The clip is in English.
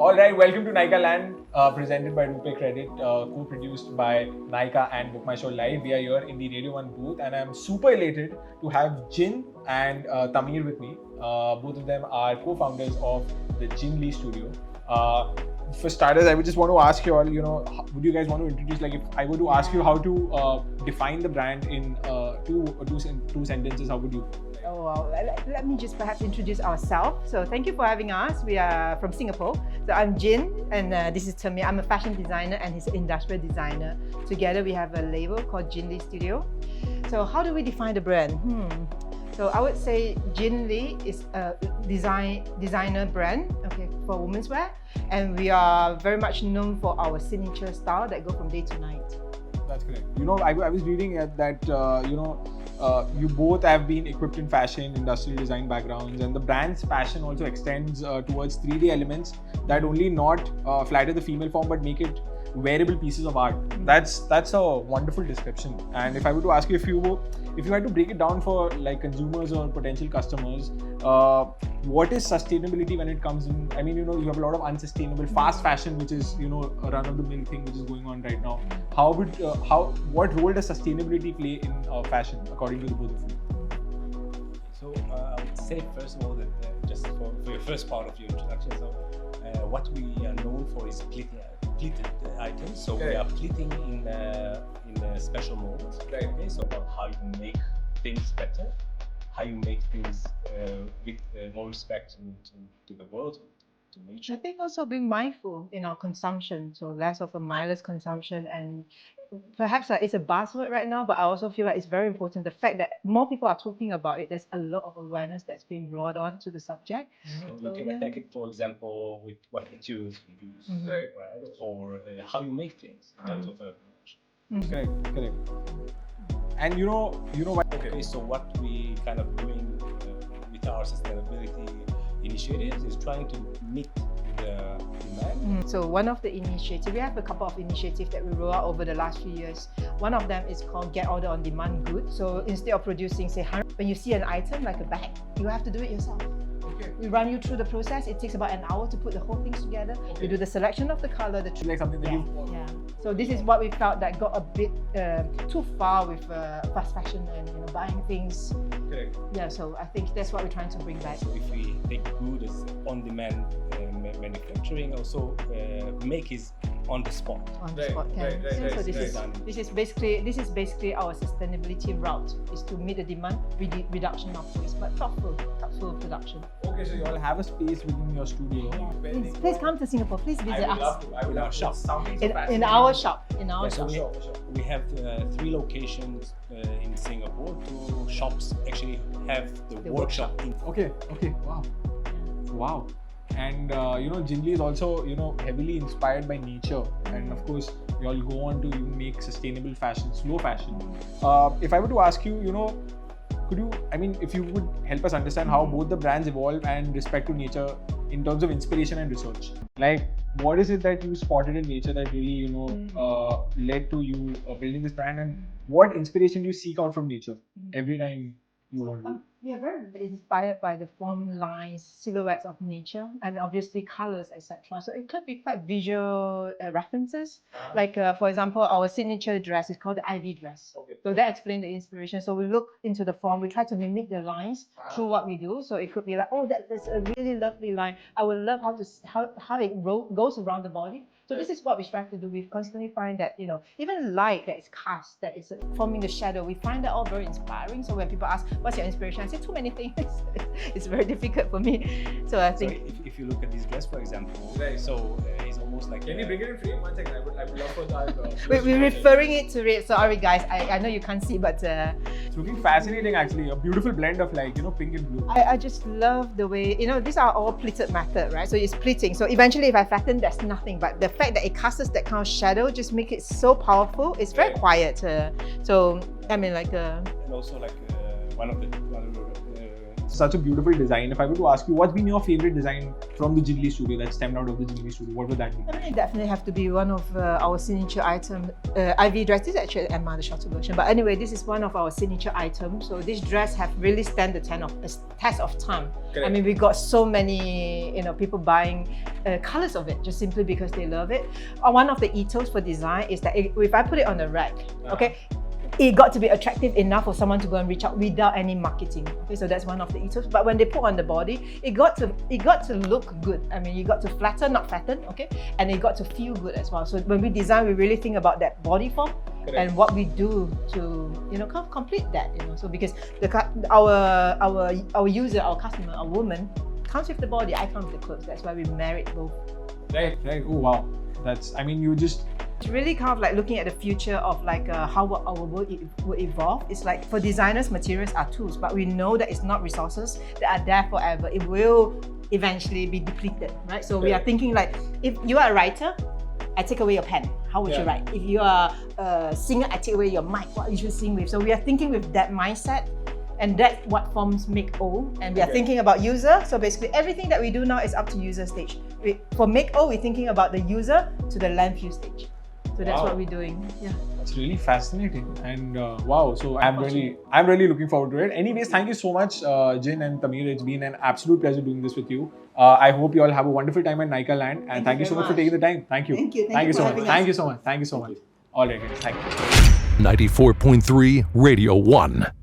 All right, welcome to Nykaa Land, presented by Rupe Credit, co-produced by Nykaa and Book My Show Live. We are here in the Radio 1 booth, and I'm super elated to have Jin and Tamir with me. Both of them are co-founders of the GINLEE studio. For starters, I would just want to ask you all, would you guys want to introduce, like, if I were to ask you how to define the brand in two sentences, how would you? Oh, well, let me just perhaps introduce ourselves. So thank you for having us. We are from Singapore. So I'm Jin, and this is Tamir. I'm a fashion designer and he's an industrial designer. Together we have a label called GINLEE Studio. So how do we define the brand? So I would say GINLEE is a designer brand, okay, for women's wear, and we are very much known for our signature style that go from day to night. That's correct. I was reading that you both have been equipped in fashion, industrial design backgrounds, and the brand's passion also extends towards 3D elements that only not flatter the female form but make it wearable pieces of art. That's a wonderful description. And if I were to ask you, if you had to break it down for like consumers or potential customers, what is sustainability when it comes in? I mean, you have a lot of unsustainable fast fashion, which is a run-of-the-mill thing which is going on right now. What role does sustainability play in fashion, according to the both of you? So I would say first of all that just for your first part of your introduction, so what we are known for is pleated items. So we are pleating in special molds. Right. Okay, so about how you make things better, how you make things with more respect to the world, to nature. I think also being mindful in our consumption, so less of a mindless consumption, and perhaps it's a buzzword right now, but I also feel like it's very important. The fact that more people are talking about it, there's a lot of awareness that's being brought on to the subject. So you can take it, for example, with what materials you use, right? Or how you make things in terms of Correct. And you know what? Okay, so what we kind of doing with our sustainability initiatives is trying to meet the demand. So one of the initiatives, we have a couple of initiatives that we roll out over the last few years. One of them is called Get Order on Demand Good. So instead of producing, say, 100, when you see an item like a bag, you have to do it yourself. Okay. We run you through the process. It takes about an hour to put the whole thing together. We do the selection of the color, the Like something that yeah. So this is what we felt that got a bit too far with fast fashion and buying things. Correct. Yeah, so I think that's what we're trying to bring back. So if we take good as on-demand manufacturing, also make is on the spot. On the spot. So this is basically our sustainability route, is to meet the demand, reduction of waste, but thoughtful production. Okay, so you all have a space within your studio. Yeah. Please come to Singapore. Please visit us. I would love to. Shop. In our shop. We have 3 locations in Singapore. 2 shops actually have the workshop in. Okay. Wow. And GINLEE is also heavily inspired by nature, and of course you all go on to make sustainable fashion, slow fashion. If I were to ask you, if you would help us understand how both the brands evolve and respect to nature in terms of inspiration and research. Like, what is it that you spotted in nature that really led to you building this brand, and what inspiration do you seek out from nature every time you want to? We are very inspired by the form, lines, silhouettes of nature, and obviously colors, etc. So it could be quite visual references. Like, for example, our signature dress is called the Ivy dress. Okay. So that explains the inspiration. So we look into the form, we try to mimic the lines through what we do. So it could be like, oh, that's a really lovely line. I would love how it goes around the body. So this is what we strive to do. We constantly find that, even light that is cast, that is forming the shadow, we find that all very inspiring. So when people ask, what's your inspiration? I say too many things. It's very difficult for me. So I think... So if you look at this dress, for example, so it's almost like... Can you bring it in frame? 1 second, I would love for that. We're referring it to it. Sorry guys, I know you can't see, but... It's looking fascinating actually. A beautiful blend of pink and blue. I just love the way, these are all pleated method, right? So it's pleating. So eventually if I flatten, there's nothing. But the fact that it casts that kind of shadow just make it so powerful. It's very quiet. So, I mean, and also one of the such a beautiful design. If I were to ask you, what's been your favorite design from the GINLEE studio that stemmed out of the GINLEE studio? What would that be? I mean, it definitely have to be one of our signature items. Ivy dress, this is actually Emma, the shorter version. But anyway, this is one of our signature items. So this dress have really stand the test of time. Correct. I mean, we got so many people buying colors of it just simply because they love it. One of the ethos for design is that if I put it on the rack, okay, it got to be attractive enough for someone to go and reach out without any marketing. Okay, so that's one of the ethos. But when they put on the body, it got to look good. I mean, you got to flatter, not fatten, okay, and it got to feel good as well. So when we design, we really think about that body form. Correct. And what we do to kind of complete that. So because our user, our customer, our woman comes with the body, I come with the clothes. That's why we married both. Right. Oh wow. That's. I mean, you just. It's really kind of like looking at the future of like how our world will evolve. It's like for designers, materials are tools, but we know that it's not resources that are there forever. It will eventually be depleted, right? So we are thinking like, if you are a writer, I take away your pen. How would you write? If you are a singer, I take away your mic. What you should sing with. So we are thinking with that mindset, and that's what forms Make O. And we are thinking about user. So basically, everything that we do now is up to user stage. For Make O, we're thinking about the user to the landfill stage. So that's what we're doing. Yeah. That's really fascinating, and wow. So I'm really looking forward to it. Anyways, thank you so much, Jin and Tamir. It's been an absolute pleasure doing this with you. I hope you all have a wonderful time at Nykaa Land, and thank you so much for taking the time. Thank you. Thank you so for much. having us. Thank you so much. Thank you so much. All right, guys. Thank you. 94.3 Radio 1.